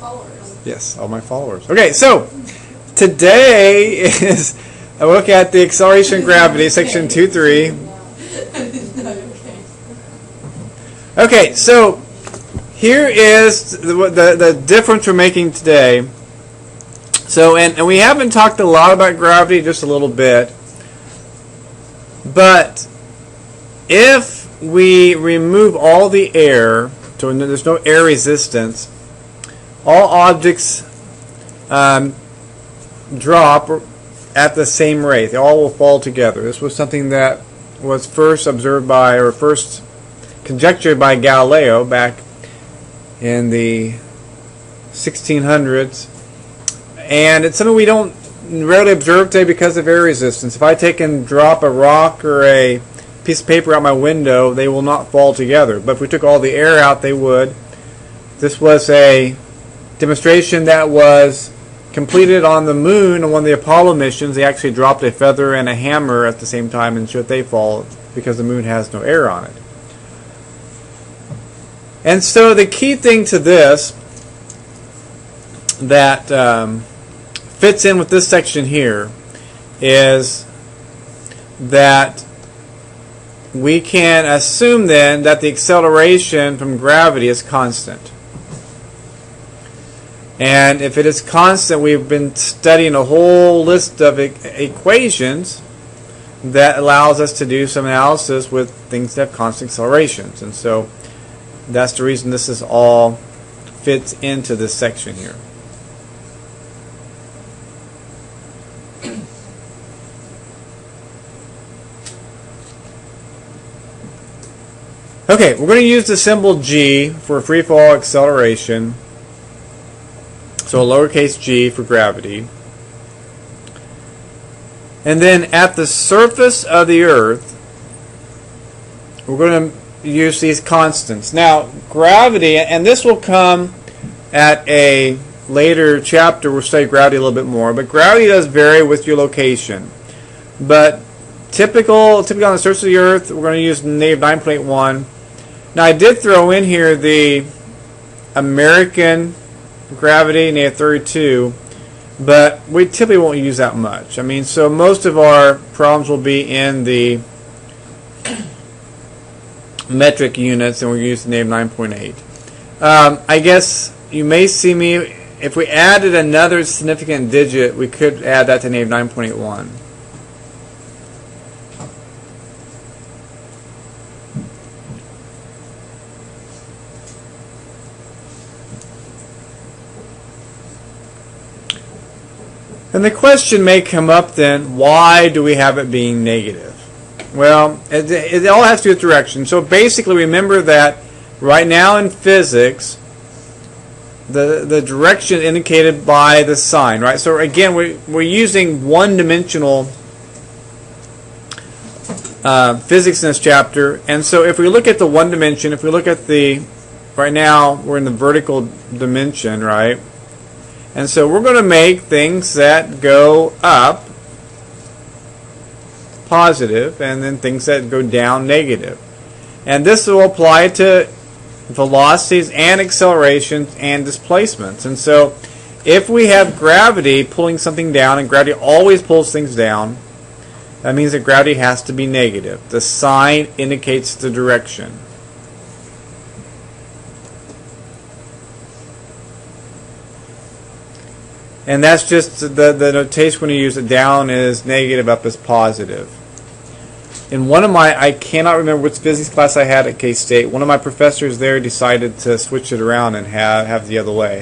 followers. Yes, all my followers. Okay, so today is a look at the acceleration of gravity, section 2.3. Okay, so here is the difference we're making today. So, and we haven't talked a lot about gravity, just a little bit. But if we remove all the air, so there's no air resistance, all objects drop at the same rate. They all will fall together. This was something that was first observed by, or first conjectured by Galileo back in the 1600s. And it's something we don't rarely observe today because of air resistance. If I take and drop a rock or a piece of paper out my window, they will not fall together. But if we took all the air out, they would. This was a demonstration that was completed on the moon on one of the Apollo missions. They actually dropped a feather and a hammer at the same time and showed they fall because the moon has no air on it. And so the key thing to this that fits in with this section here is that we can assume then that the acceleration from gravity is constant. And if it is constant, we've been studying a whole list of equations that allows us to do some analysis with things that have constant accelerations. And so that's the reason this is all fits into this section here. Okay, we're going to use the symbol G for free fall acceleration. So lowercase g for gravity. And then at the surface of the Earth, we're going to use these constants. Now, gravity, and this will come at a later chapter, we'll study gravity a little bit more, but gravity does vary with your location. But typically on the surface of the Earth, we're going to use negative 9.1. Now, I did throw in here the American gravity, negative 32, but we typically won't use that much. I mean, so most of our problems will be in the metric units, and we'll use the negative 9.8. I guess you may see me, if we added another significant digit, we could add that to negative 9.81. And the question may come up then, why do we have it being negative? Well, it all has to do with direction. So basically remember that right now in physics, the direction indicated by the sign, right? So again, we're using one-dimensional physics in this chapter. And so if we look at the one dimension, if we look at right now we're in the vertical dimension, right? And so we're going to make things that go up positive and then things that go down negative. And this will apply to velocities and accelerations and displacements. And so if we have gravity pulling something down, and gravity always pulls things down, that means that gravity has to be negative. The sign indicates the direction. And that's just the notation when you use it. Down is negative, up is positive. In one of I cannot remember which physics class I had at K-State, one of my professors there decided to switch it around and have the other way.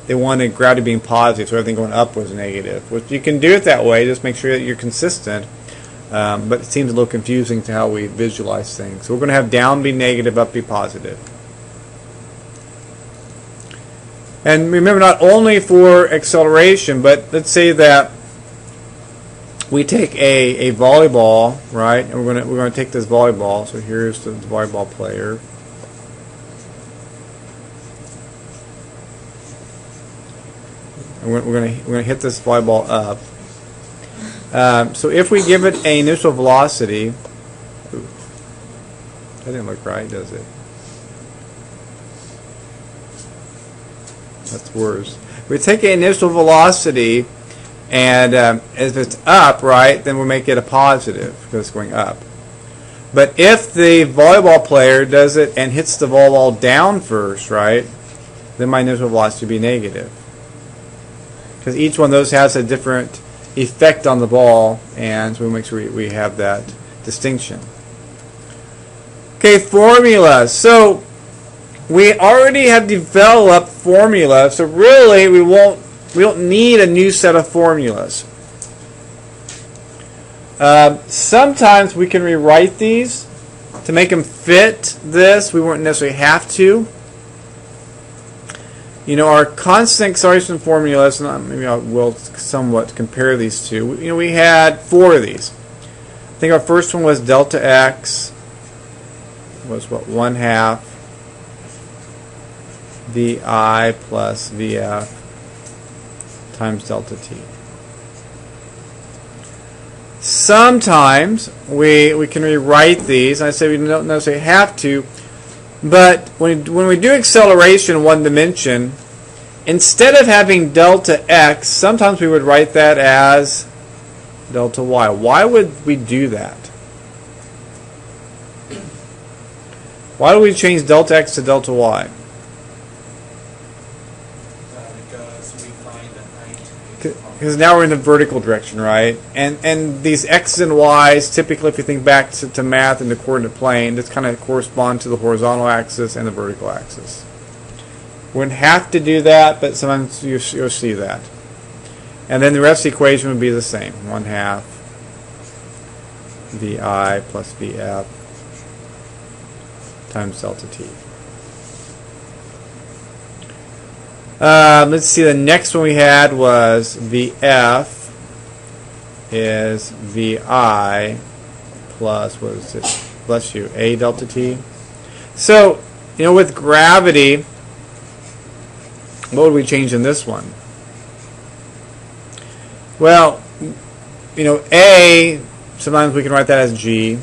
They wanted gravity being positive, so everything going up was negative. Which you can do it that way, just make sure that you're consistent. But it seems a little confusing to how we visualize things. So we're going to have down be negative, up be positive. And remember, not only for acceleration, but let's say that we take a volleyball, right? And we're going to take this volleyball. So here's the volleyball player. And we're going to hit this volleyball up. So if we give it an initial velocity, that didn't look right, does it? That's worse. We take an initial velocity, and if it's up, right, then we'll make it a positive because it's going up. But if the volleyball player does it and hits the volleyball down first, right, then my initial velocity will be negative. Because each one of those has a different effect on the ball, and so we make sure we have that distinction. Okay, formula. So we already have developed formula, so really we don't need a new set of formulas. Sometimes we can rewrite these to make them fit this. We won't necessarily have to. You know, our constant acceleration formulas, maybe I will somewhat compare these two. You know, we had 4 of these. I think our first one was delta x was what, 1/2 vi plus vf times delta t. Sometimes we can rewrite these. I say we don't necessarily have to, but when we do acceleration in one dimension, instead of having delta x, sometimes we would write that as delta y. Why would we do that? Why do we change delta x to delta y? Because now we're in the vertical direction, right? And these x's and y's, typically if you think back to math and the coordinate plane, this kind of correspond to the horizontal axis and the vertical axis. We wouldn't have to do that, but sometimes you'll see that. And then the rest of the equation would be the same. 1/2 vi plus vf times delta t. Let's see, the next one we had was Vf is Vi plus, what is it? Bless you, A delta t. So, you know, with gravity, what would we change in this one? Well, you know, A, sometimes we can write that as G.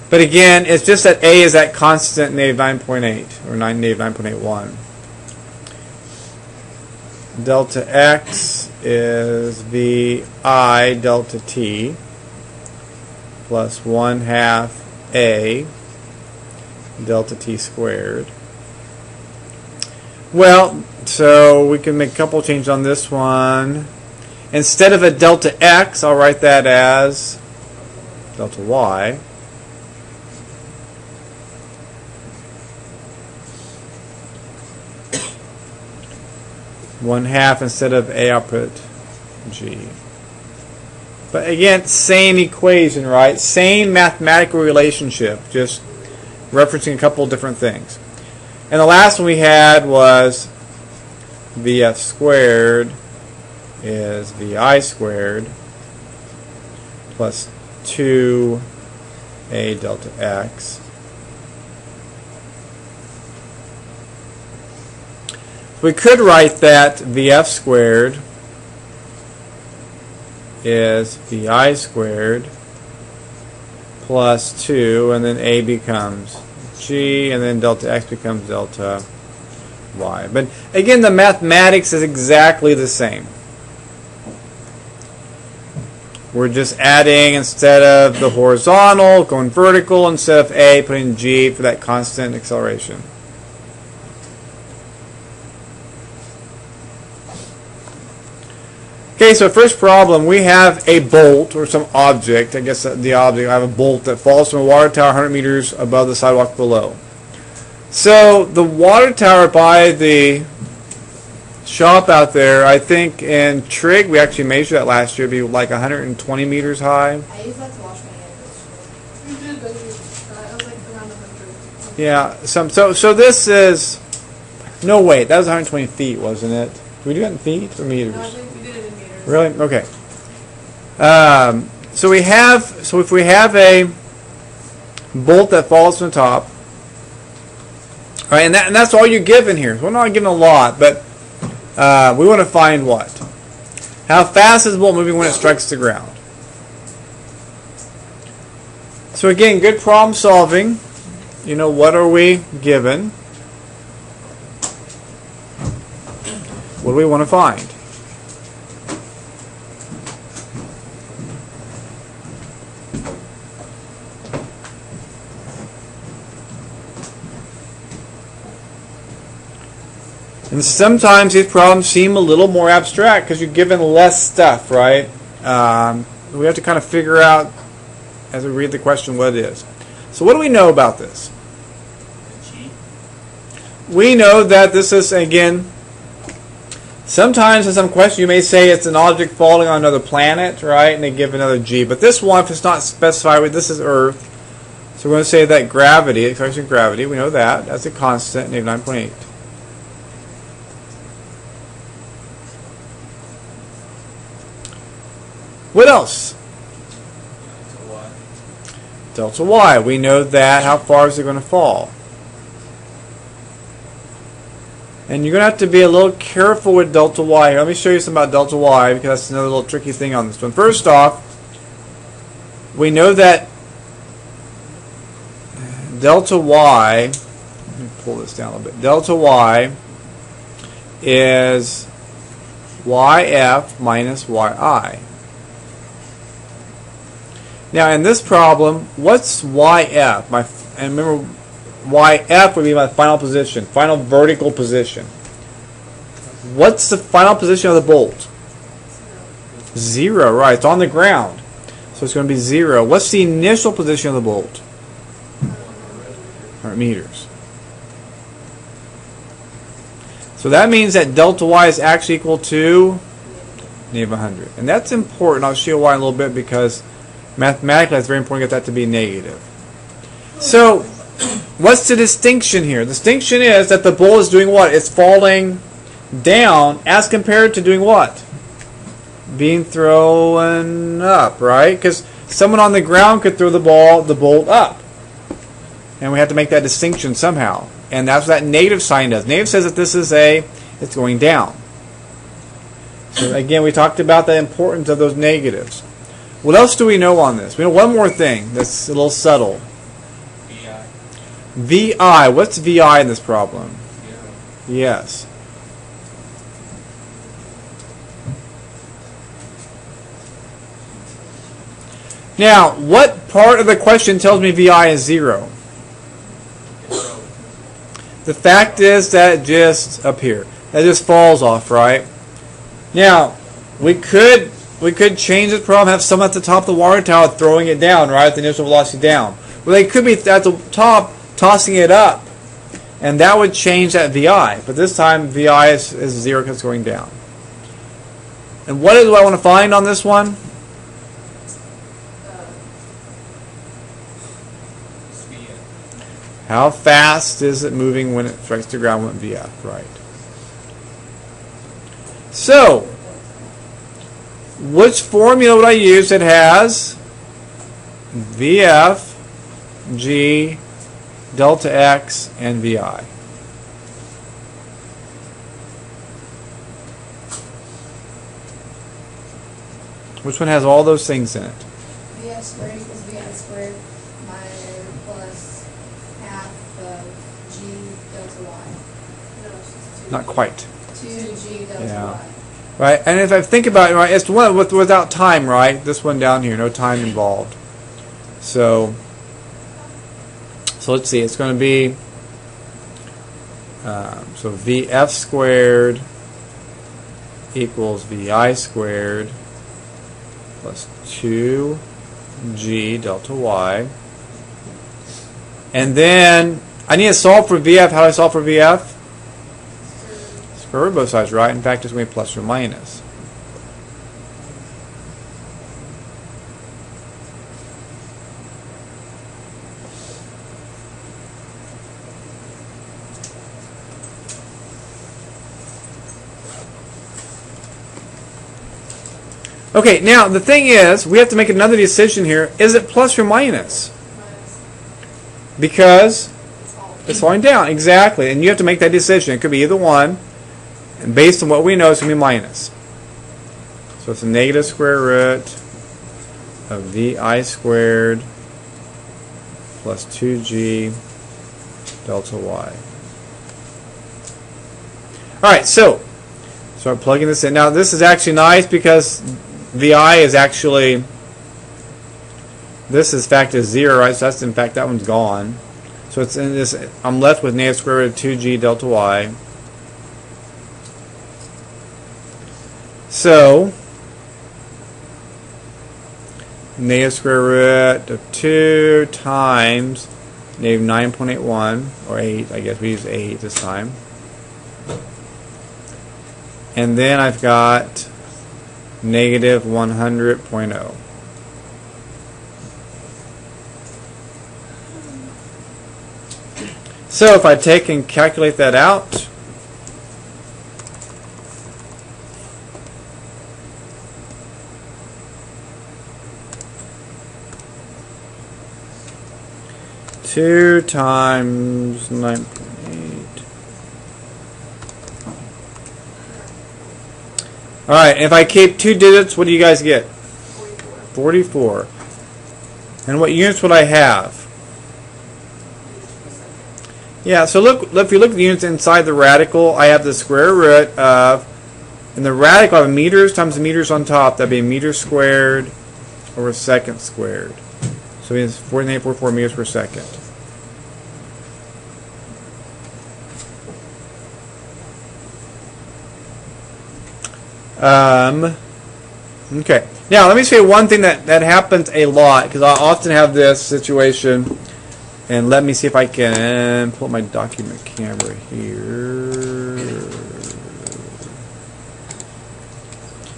But again, it's just that A is that constant -9.8 or -9.81. Delta x is Vi delta t plus 1/2 A delta t squared. Well, so we can make a couple changes on this one. Instead of a delta x, I'll write that as delta y. One half instead of A, I'll put G. But again, same equation, right? Same mathematical relationship, just referencing a couple different things. And the last one we had was Vf squared is Vi squared plus 2A delta x. We could write that Vf squared is Vi squared plus 2, and then A becomes G, and then delta x becomes delta y. But again, the mathematics is exactly the same. We're just adding, instead of the horizontal, going vertical, instead of A, putting G for that constant acceleration. Okay, so first problem, we have a bolt or some object. I guess the object, I have a bolt that falls from a water tower 100 meters above the sidewalk below. So the water tower by the shop out there, I think in Trigg, we actually measured that last year, it'd be like 120 meters high. I used that to wash my hands. You did, but I was like around 100. Yeah, so this is, no wait, that was 120 feet, wasn't it? Did we do that in feet or meters? No, I think we did it in meters. Really? Okay. So if we have a bolt that falls from the top, right, and that's all you're given here. So we're not given a lot, but we want to find what? How fast is the bolt moving when it strikes the ground? So again, good problem solving. what are we given? What do we want to find? And sometimes these problems seem a little more abstract because you're given less stuff, right? We have to kind of figure out as we read the question what it is. So what do we know about this? We know that this is, again, sometimes in some questions you may say it's an object falling on another planet, right? And they give another G. But this one, if it's not specified, this is Earth. So we're going to say that gravity, expression of gravity, we know that. That's a constant, -9.8. What else? Delta Y. We know that. How far is it going to fall? And you're going to have to be a little careful with delta Y here. Let me show you something about delta Y because that's another little tricky thing on this one. First off, we know that delta Y, let me pull this down a little bit. Delta Y is YF minus YI. Now in this problem, what's YF? And remember, YF would be my final position, final vertical position. What's the final position of the bolt? 0, right? It's on the ground. So it's going to be 0. What's the initial position of the bolt? 100 meters. So that means that delta Y is actually equal to -100. And that's important. I'll show you why in a little bit because mathematically it's very important to get that to be negative. So what's the distinction here? The distinction is that the bolt is doing what? It's falling down as compared to doing what? Being thrown up, right? Because someone on the ground could throw the bolt up. And we have to make that distinction somehow. And that's what that negative sign does. Negative says that this is it's going down. So again, we talked about the importance of those negatives. What else do we know on this? We know one more thing that's a little subtle. VI. What's VI in this problem? Yes. Now, what part of the question tells me VI is 0? The fact is that it just up here. That just falls off, right? Now, we could change this problem, have someone at the top of the water tower throwing it down, right? The initial velocity down. Well, they could be at the top tossing it up, and that would change that VI. But this time, VI is 0 because it's going down. And what do I want to find on this one? How fast is it moving when it strikes the ground with VF, right? So, which formula would I use that has VF, G, delta X, and VI? Which one has all those things in it? VF squared equals VI squared plus half of G delta Y. No, it's just Not quite. 2G delta Y. Right, and if I think about it, right, it's one without time, right? This one down here, no time involved. So let's see. It's going to be so VF squared equals VI squared plus 2G delta Y, and then I need to solve for VF. How do I solve for VF? Square root both sides, right? In fact, it's going to be plus or minus. Okay, now the thing is, we have to make another decision here. Is it plus or minus? Because it's falling down. Exactly. And you have to make that decision. It could be either one. And based on what we know, it's going to be minus. So it's a negative square root of VI squared plus 2G delta y. Alright, so start plugging this in. Now this is actually nice because VI is actually, this is fact is 0, right? So that's, in fact, that one's gone. So it's in this, I'm left with negative square root of 2g delta y. So negative square root of 2 times negative 9.81, or 8, I guess we use 8 this time. And then I've got negative 100.0. So if I take and calculate that out, two times 9.8. All right, if I keep 2 digits, what do you guys get? 44. And what units would I have? Yeah, so look, if you look at the units inside the radical, I have the square root of, in the radical I have meters times the meters on top. That'd be a meter squared over a second squared. So it's 49.44 meters per second. Okay. Now, let me say one thing that happens a lot, because I often have this situation, and let me see if I can pull up my document camera here.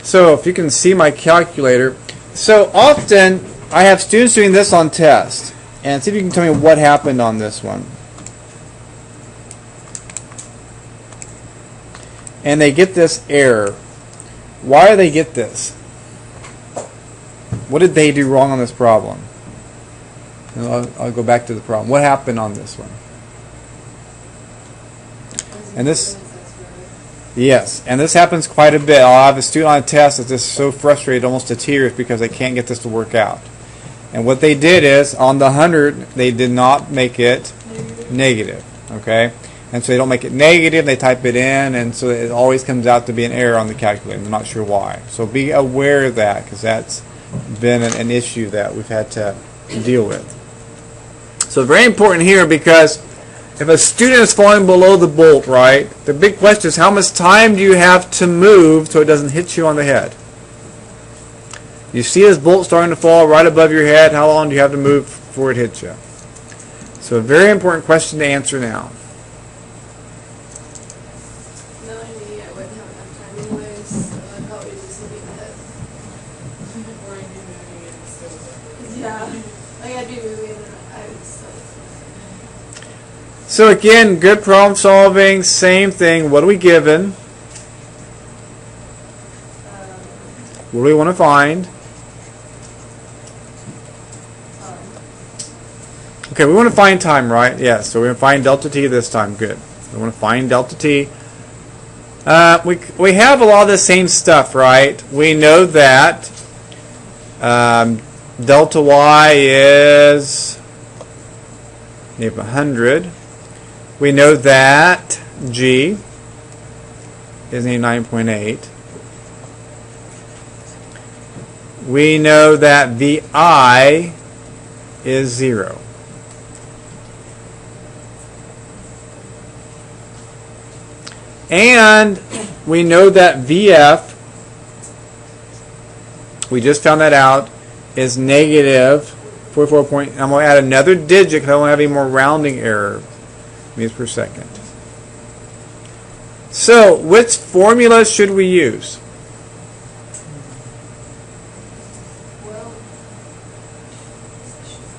So, if you can see my calculator. So, often, I have students doing this on test, and see if you can tell me what happened on this one. And they get this error. Why do they get this? What did they do wrong on this problem? And I'll go back to the problem. What happened on this one? And this, yes, and this happens quite a bit. I'll have a student on a test that's just so frustrated almost to tears because they can't get this to work out. And what they did is, on the 100, they did not make it negative. Okay? And so they don't make it negative, they type it in, and so it always comes out to be an error on the calculator. They're not sure why. So be aware of that, because that's been an issue that we've had to deal with. So very important here, because if a student is falling below the bolt, right, the big question is how much time do you have to move so it doesn't hit you on the head? You see this bolt starting to fall right above your head, how long do you have to move before it hits you? So a very important question to answer now. So again, good problem solving, same thing. What are we given? What do we want to find? Okay, we want to find time, right? Yes, so we're going to find delta t this time. Good. We want to find delta t. We have a lot of the same stuff, right? We know that delta y is negative 100. We know that G is 9.8. We know that VI is 0. And we know that VF, we just found that out, is negative 44 point. I'm going to add another digit because I don't have any more rounding error. Meters per second. So, which formula should we use? Well,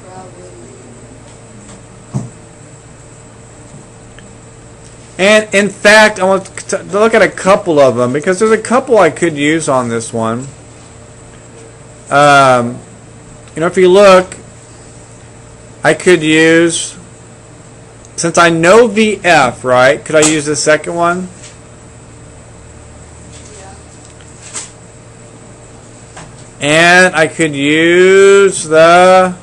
probably. And in fact, I want to look at a couple of them because there's a couple I could use on this one. If you look, I could use. Since I know VF, right, could I use the second one? Yeah. And I could use the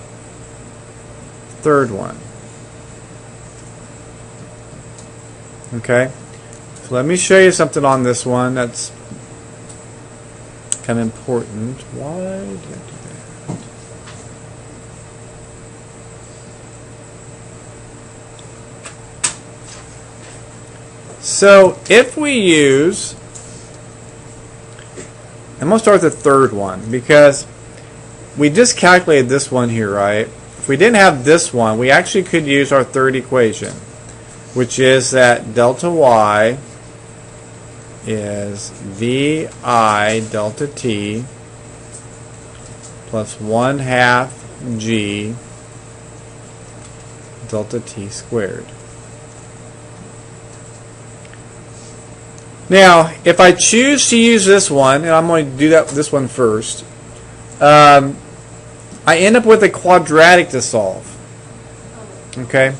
third one. Okay, so let me show you something on this one that's kind of important. Why did I do that? So if we use, I'm going to start with the third one because we just calculated this one here, right? If we didn't have this one, we actually could use our third equation, which is that delta y is VI delta t plus 1/2 g delta t squared. Now, if I choose to use this one, and I'm going to do this one first, I end up with a quadratic to solve. Okay?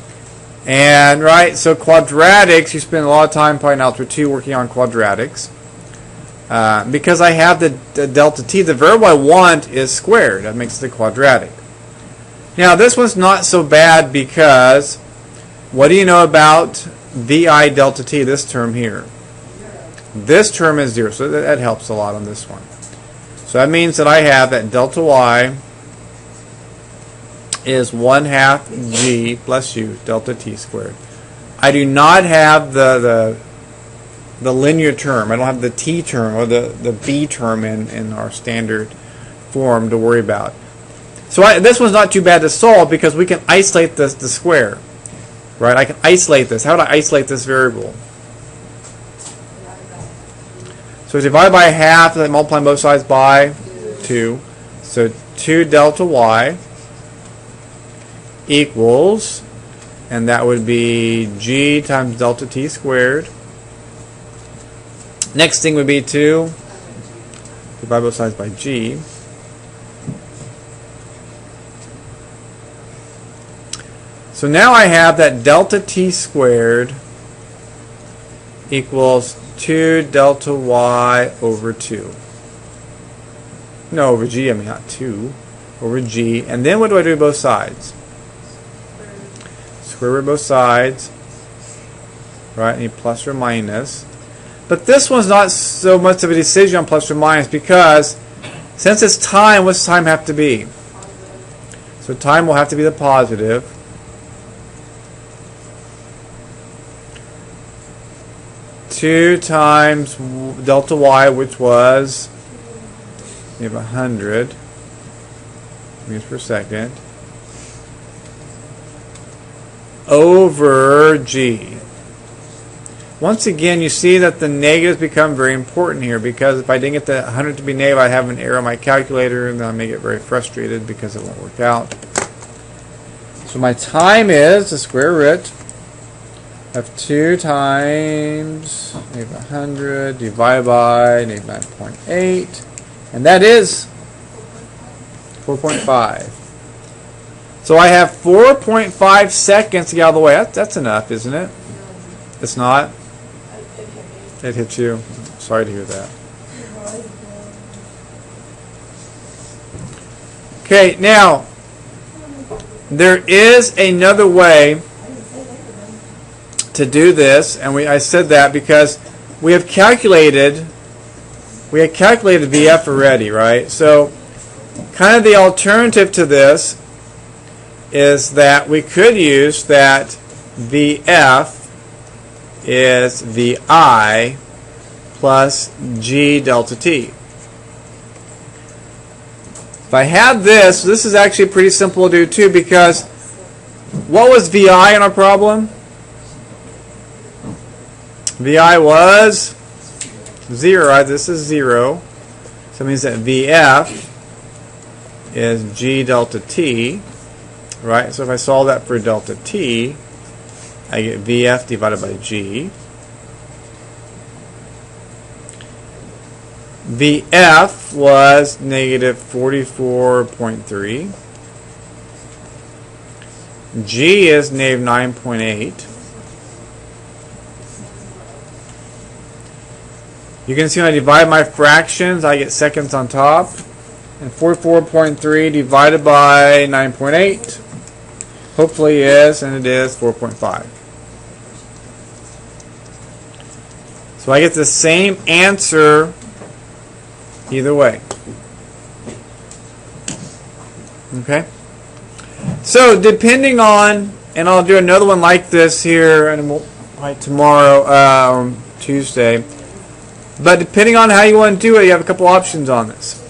And, right, so quadratics, you spend a lot of time probably in Algebra 2 working on quadratics. Because I have the delta t, the variable I want is squared. That makes it a quadratic. Now, this one's not so bad because what do you know about VI delta t, this term here? This term is 0, so that helps a lot on this one. So that means that I have that delta y is 1/2 g plus u delta t squared. I do not have the linear term. I don't have the t term or the b term in our standard form to worry about. So this one's not too bad to solve because we can isolate the square. Right? I can isolate this. How do I isolate this variable? So divide by half, and then multiply both sides by 2. So 2 delta y equals, and that would be g times delta t squared. Next thing would be 2 divide both sides by g. So now I have that delta t squared equals 2 delta y over 2. No, over g, I mean not 2. Over g. And then what do I do with both sides? Square root both sides. Right, I need plus or minus. But this one's not so much of a decision on plus or minus because since it's time, what's time have to be? So time will have to be the positive. Two times delta y, which was, we have 100 meters per second, over g. Once again, you see that the negatives become very important here because if I didn't get the 100 to be negative, I'd have an error on my calculator and then I may get very frustrated because it won't work out. So my time is the square root of 2 times negative 100 divided by negative 9.8, and that is 4.5. So I have 4.5 seconds to get out of the way. That's enough, isn't it? It's not? It hit you. Sorry to hear that. Okay, now, there is another way to do this, and I said that because we had calculated VF already, right? So kind of the alternative to this is that we could use that VF is VI plus G delta T. If I had this is actually pretty simple to do too because what was VI in our problem? VI was 0, right? This is 0. So it means that VF is G delta T, right? So if I solve that for delta T, I get VF divided by G. VF was negative 44.3. G is negative 9.8. You can see when I divide my fractions, I get seconds on top. And 44.3 divided by 9.8 hopefully is, and it is, 4.5. So I get the same answer either way. Okay? So depending on, and I'll do another one like this here like tomorrow, Tuesday. But depending on how you want to do it, you have a couple options on this.